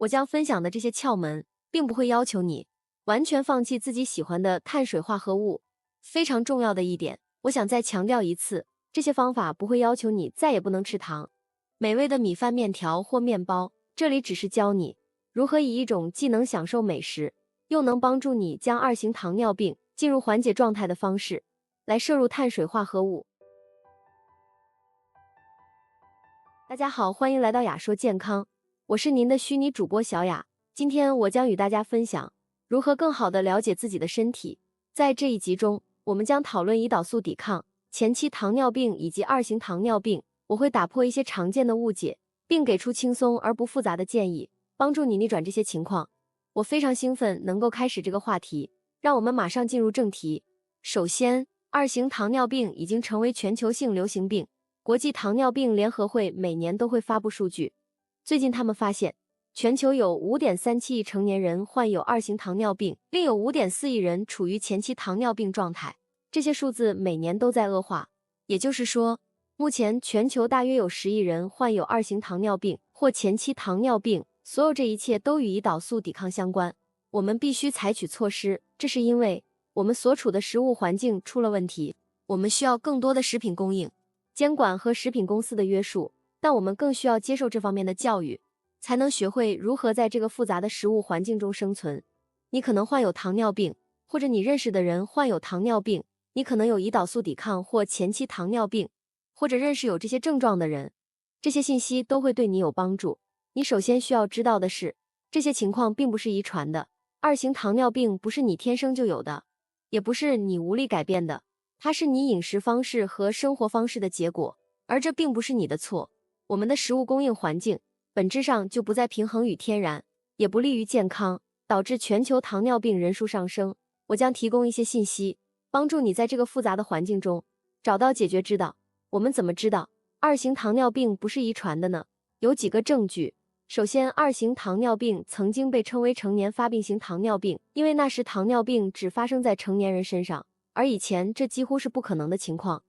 我将分享的这些窍门，并不会要求你完全放弃自己喜欢的碳水化合物。非常重要的一点，我想再强调一次，这些方法不会要求你再也不能吃糖。美味的米饭、面条或面包，这里只是教你如何以一种既能享受美食，又能帮助你将二型糖尿病进入缓解状态的方式，来摄入碳水化合物。大家好，欢迎来到雅说健康，我是您的虚拟主播小雅。今天我将与大家分享如何更好地了解自己的身体。在这一集中，我们将讨论胰岛素抵抗、前期糖尿病以及二型糖尿病。我会打破一些常见的误解，并给出轻松而不复杂的建议，帮助你逆转这些情况。我非常兴奋能够开始这个话题，让我们马上进入正题。首先，二型糖尿病已经成为全球性流行病。国际糖尿病联合会每年都会发布数据，最近他们发现，全球有 5.37 亿成年人患有二型糖尿病，另有 5.4 亿人处于前期糖尿病状态。这些数字每年都在恶化，也就是说，目前全球大约有10亿人患有二型糖尿病或前期糖尿病，所有这一切都与胰岛素抵抗相关。我们必须采取措施，这是因为我们所处的食物环境出了问题，我们需要更多的食品供应。监管和食品公司的约束，但我们更需要接受这方面的教育，才能学会如何在这个复杂的食物环境中生存。你可能患有糖尿病，或者你认识的人患有糖尿病，你可能有胰岛素抵抗或前期糖尿病，或者认识有这些症状的人，这些信息都会对你有帮助。你首先需要知道的是，这些情况并不是遗传的，二型糖尿病不是你天生就有的，也不是你无力改变的。它是你饮食方式和生活方式的结果，而这并不是你的错。我们的食物供应环境本质上就不再平衡与天然，也不利于健康，导致全球糖尿病人数上升。我将提供一些信息，帮助你在这个复杂的环境中找到解决之道。我们怎么知道二型糖尿病不是遗传的呢？有几个证据。首先，二型糖尿病曾经被称为成年发病型糖尿病，因为那时糖尿病只发生在成年人身上。而以前这几乎是不可能的情况，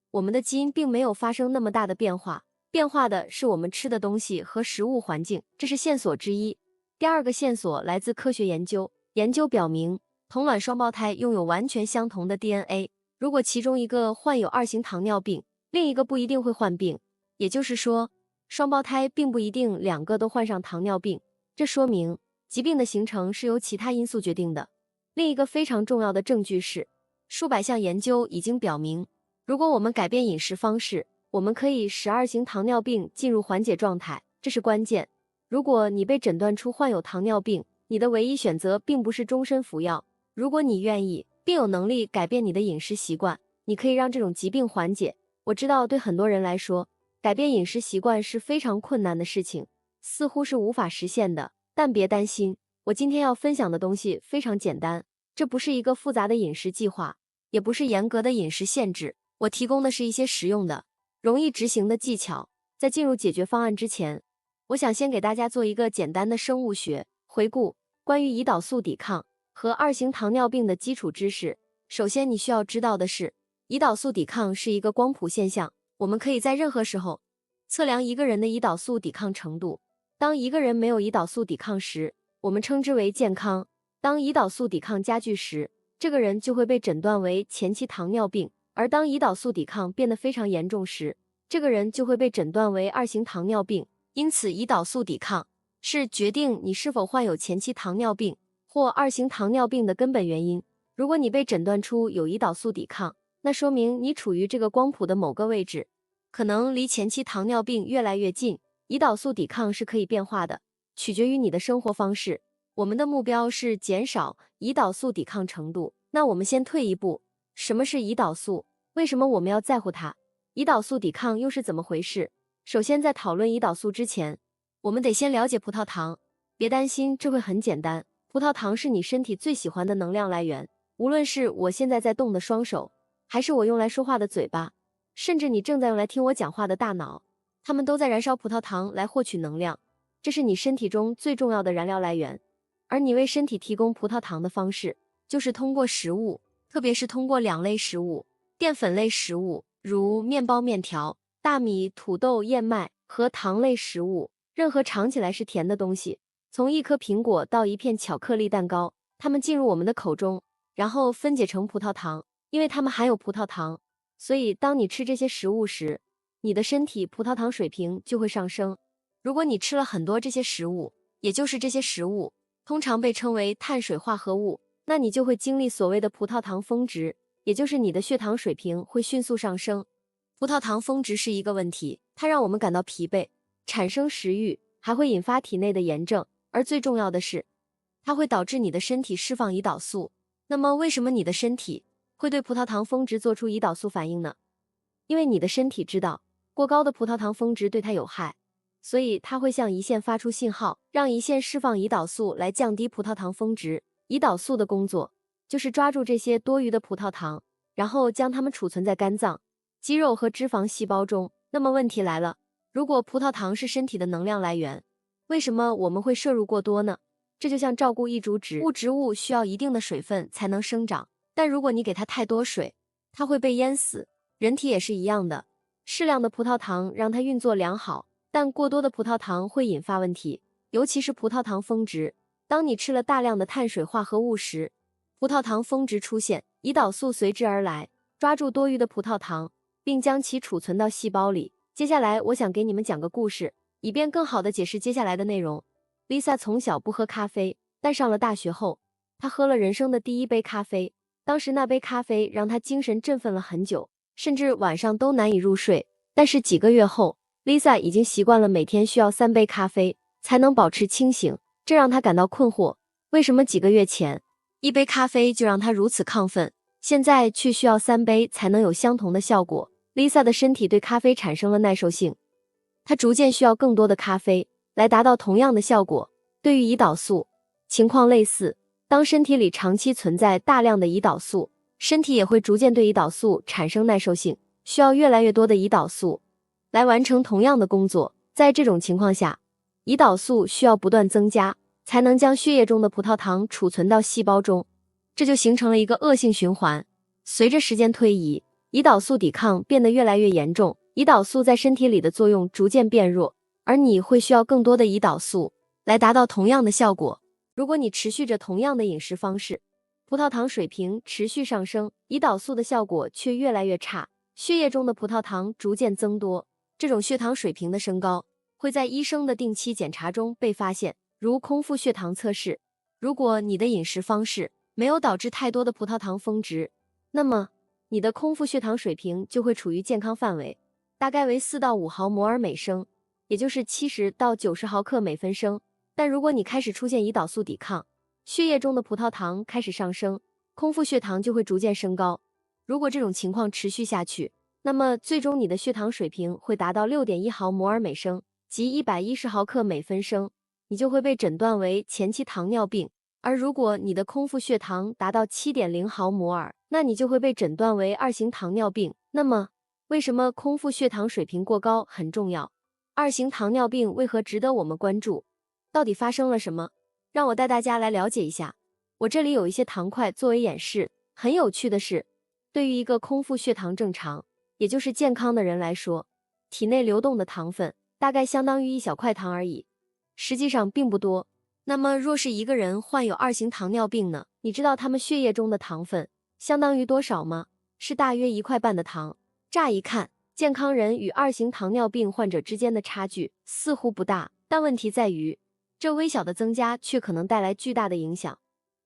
我们的基因并没有发生那么大的变化，变化的是我们吃的东西和食物环境，这是线索之一。第二个线索来自科学研究，研究表明，同卵双胞胎拥有完全相同的 DNA， 如果其中一个患有二型糖尿病，另一个不一定会患病，也就是说，双胞胎并不一定两个都患上糖尿病，这说明疾病的形成是由其他因素决定的。另一个非常重要的证据是，数百项研究已经表明，如果我们改变饮食方式，我们可以使二型糖尿病进入缓解状态，这是关键。如果你被诊断出患有糖尿病，你的唯一选择并不是终身服药。如果你愿意，并有能力改变你的饮食习惯，你可以让这种疾病缓解。我知道对很多人来说，改变饮食习惯是非常困难的事情，似乎是无法实现的。但别担心，我今天要分享的东西非常简单。这不是一个复杂的饮食计划，也不是严格的饮食限制，我提供的是一些实用的、容易执行的技巧。在进入解决方案之前，我想先给大家做一个简单的生物学回顾，关于胰岛素抵抗和二型糖尿病的基础知识。首先你需要知道的是，胰岛素抵抗是一个光谱现象，我们可以在任何时候测量一个人的胰岛素抵抗程度。当一个人没有胰岛素抵抗时，我们称之为健康。当胰岛素抵抗加剧时，这个人就会被诊断为前期糖尿病，而当胰岛素抵抗变得非常严重时，这个人就会被诊断为二型糖尿病。因此，胰岛素抵抗是决定你是否患有前期糖尿病或二型糖尿病的根本原因。如果你被诊断出有胰岛素抵抗，那说明你处于这个光谱的某个位置，可能离前期糖尿病越来越近。胰岛素抵抗是可以变化的，取决于你的生活方式。我们的目标是减少胰岛素抵抗程度。那我们先退一步，什么是胰岛素？为什么我们要在乎它？胰岛素抵抗又是怎么回事？首先，在讨论胰岛素之前，我们得先了解葡萄糖。别担心，这会很简单。葡萄糖是你身体最喜欢的能量来源，无论是我现在在动的双手，还是我用来说话的嘴巴，甚至你正在用来听我讲话的大脑，它们都在燃烧葡萄糖来获取能量。这是你身体中最重要的燃料来源。而你为身体提供葡萄糖的方式，就是通过食物，特别是通过2类食物，淀粉类食物，如面包、面条、大米、土豆、燕麦和糖类食物，任何尝起来是甜的东西，从一颗苹果到一片巧克力蛋糕，它们进入我们的口中，然后分解成葡萄糖。因为它们含有葡萄糖，所以当你吃这些食物时，你的身体葡萄糖水平就会上升。如果你吃了很多这些食物，也就是这些食物通常被称为碳水化合物，那你就会经历所谓的葡萄糖峰值，也就是你的血糖水平会迅速上升。葡萄糖峰值是一个问题，它让我们感到疲惫，产生食欲，还会引发体内的炎症，而最重要的是，它会导致你的身体释放胰岛素。那么为什么你的身体会对葡萄糖峰值做出胰岛素反应呢？因为你的身体知道过高的葡萄糖峰值对它有害，所以它会向胰腺发出信号，让胰腺释放胰岛素来降低葡萄糖峰值。胰岛素的工作就是抓住这些多余的葡萄糖，然后将它们储存在肝脏、肌肉和脂肪细胞中。那么问题来了，如果葡萄糖是身体的能量来源，为什么我们会摄入过多呢？这就像照顾一株植物，植物需要一定的水分才能生长，但如果你给它太多水，它会被淹死。人体也是一样的，适量的葡萄糖让它运作良好，但过多的葡萄糖会引发问题，尤其是葡萄糖峰值。当你吃了大量的碳水化合物时，葡萄糖峰值出现，胰岛素随之而来，抓住多余的葡萄糖，并将其储存到细胞里。接下来我想给你们讲个故事，以便更好地解释接下来的内容。Lisa 从小不喝咖啡，但上了大学后，她喝了人生的第一杯咖啡。当时那杯咖啡让她精神振奋了很久，甚至晚上都难以入睡。但是几个月后， Lisa 已经习惯了每天需要3杯咖啡才能保持清醒，这让她感到困惑。为什么几个月前1杯咖啡就让她如此亢奋，现在却需要3杯才能有相同的效果？ Lisa 的身体对咖啡产生了耐受性，她逐渐需要更多的咖啡来达到同样的效果。对于胰岛素，情况类似，当身体里长期存在大量的胰岛素，身体也会逐渐对胰岛素产生耐受性，需要越来越多的胰岛素来完成同样的工作。在这种情况下，胰岛素需要不断增加，才能将血液中的葡萄糖储存到细胞中，这就形成了一个恶性循环。随着时间推移，胰岛素抵抗变得越来越严重，胰岛素在身体里的作用逐渐变弱，而你会需要更多的胰岛素来达到同样的效果。如果你持续着同样的饮食方式，葡萄糖水平持续上升，胰岛素的效果却越来越差，血液中的葡萄糖逐渐增多。这种血糖水平的升高会在医生的定期检查中被发现，如空腹血糖测试。如果你的饮食方式没有导致太多的葡萄糖峰值，那么你的空腹血糖水平就会处于健康范围，大概为4到5毫摩尔每升，也就是70到90毫克每分升。但如果你开始出现胰岛素抵抗，血液中的葡萄糖开始上升，空腹血糖就会逐渐升高。如果这种情况持续下去，那么最终你的血糖水平会达到 6.1 毫摩尔每升，即110毫克每分升，你就会被诊断为前期糖尿病。而如果你的空腹血糖达到 7.0 毫摩尔，那你就会被诊断为2型糖尿病。那么，为什么空腹血糖水平过高很重要？2型糖尿病为何值得我们关注？到底发生了什么？让我带大家来了解一下。我这里有一些糖块作为演示。很有趣的是，对于一个空腹血糖正常，也就是健康的人来说，体内流动的糖分大概相当于1小块糖而已，实际上并不多。那么若是一个人患有2型糖尿病呢？你知道他们血液中的糖分相当于多少吗？是大约1块半的糖。乍一看，健康人与2型糖尿病患者之间的差距似乎不大，但问题在于，这微小的增加却可能带来巨大的影响。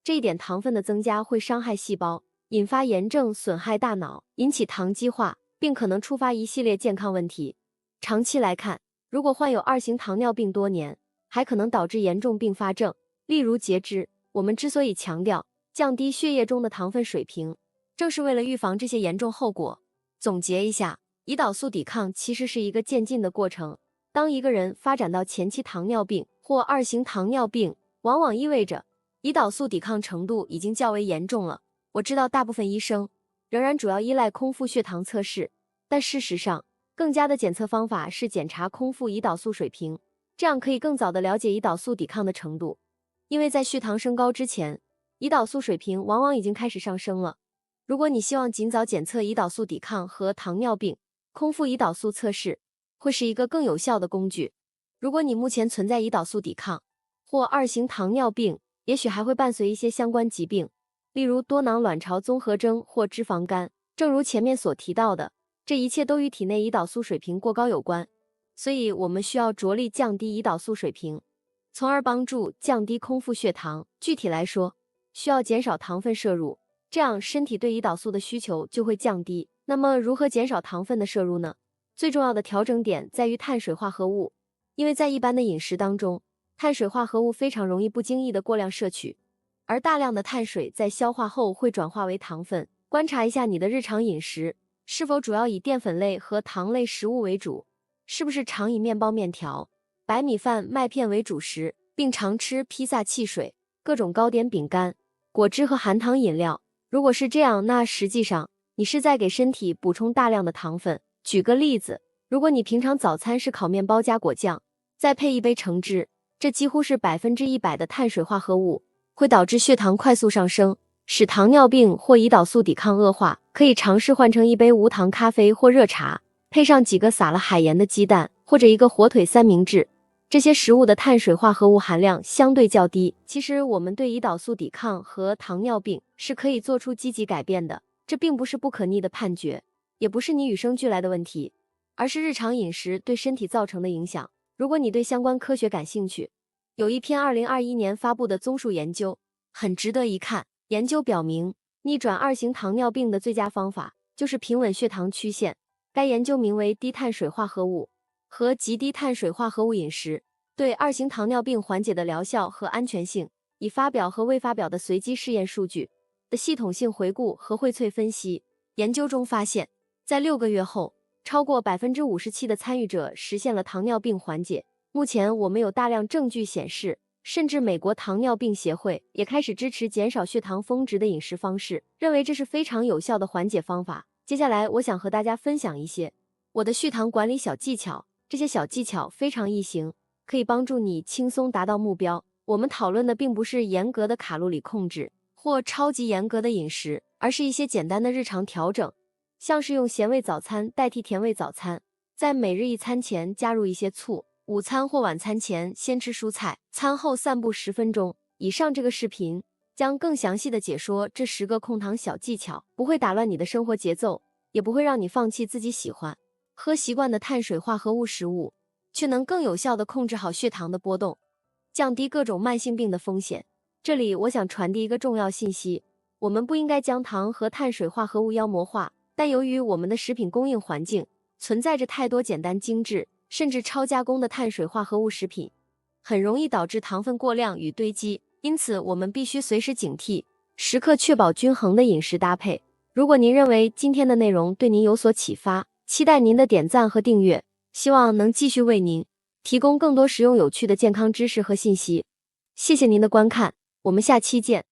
这一点糖分的增加会伤害细胞，引发炎症，损害大脑，引起糖基化，并可能触发一系列健康问题。长期来看，如果患有2型糖尿病多年，还可能导致严重并发症，例如截肢。我们之所以强调降低血液中的糖分水平，正是为了预防这些严重后果。总结一下，胰岛素抵抗其实是一个渐进的过程。当一个人发展到前期糖尿病或2型糖尿病，往往意味着胰岛素抵抗程度已经较为严重了。我知道大部分医生仍然主要依赖空腹血糖测试，但事实上，更佳的检测方法是检查空腹胰岛素水平，这样可以更早地了解胰岛素抵抗的程度。因为在血糖升高之前，胰岛素水平往往已经开始上升了。如果你希望尽早检测胰岛素抵抗和糖尿病，空腹胰岛素测试会是一个更有效的工具。如果你目前存在胰岛素抵抗，或二型糖尿病，也许还会伴随一些相关疾病，例如多囊卵巢综合征或脂肪肝。正如前面所提到的，这一切都与体内胰岛素水平过高有关，所以我们需要着力降低胰岛素水平，从而帮助降低空腹血糖。具体来说，需要减少糖分摄入，这样身体对胰岛素的需求就会降低。那么如何减少糖分的摄入呢？最重要的调整点在于碳水化合物，因为在一般的饮食当中，碳水化合物非常容易不经意的过量摄取，而大量的碳水在消化后会转化为糖分。观察一下你的日常饮食，是否主要以淀粉类和糖类食物为主？是不是常以面包、面条、白米饭、麦片为主食，并常吃披萨、汽水、各种糕点、饼干、果汁和含糖饮料？如果是这样，那实际上你是在给身体补充大量的糖分。举个例子，如果你平常早餐是烤面包加果酱，再配一杯橙汁，这几乎是100%的碳水化合物，会导致血糖快速上升，使糖尿病或胰岛素抵抗恶化。可以尝试换成一杯无糖咖啡或热茶，配上几个撒了海盐的鸡蛋，或者一个火腿三明治。这些食物的碳水化合物含量相对较低。其实我们对胰岛素抵抗和糖尿病是可以做出积极改变的，这并不是不可逆的判决，也不是你与生俱来的问题，而是日常饮食对身体造成的影响。如果你对相关科学感兴趣，有一篇2021年发布的综述研究，很值得一看。研究表明，逆转二型糖尿病的最佳方法就是平稳血糖曲线。该研究名为低碳水化合物和极低碳水化合物饮食对二型糖尿病缓解的疗效和安全性，已发表和未发表的随机试验数据的系统性回顾和荟萃分析。研究中发现，在6个月后，超过57%的参与者实现了糖尿病缓解。目前我们有大量证据显示，甚至美国糖尿病协会也开始支持减少血糖峰值的饮食方式，认为这是非常有效的缓解方法。接下来我想和大家分享一些我的血糖管理小技巧，这些小技巧非常易行，可以帮助你轻松达到目标。我们讨论的并不是严格的卡路里控制或超级严格的饮食，而是一些简单的日常调整，像是用咸味早餐代替甜味早餐，在每日一餐前加入一些醋，午餐或晚餐前先吃蔬菜，餐后散步10分钟。以上这个视频将更详细的解说这10个控糖小技巧，不会打乱你的生活节奏，也不会让你放弃自己喜欢喝习惯的碳水化合物食物，却能更有效的控制好血糖的波动，降低各种慢性病的风险。这里我想传递一个重要信息，我们不应该将糖和碳水化合物妖魔化，但由于我们的食品供应环境存在着太多简单精致甚至超加工的碳水化合物食品，很容易导致糖分过量与堆积，因此我们必须随时警惕，时刻确保均衡的饮食搭配。如果您认为今天的内容对您有所启发，期待您的点赞和订阅，希望能继续为您提供更多实用有趣的健康知识和信息。谢谢您的观看，我们下期见。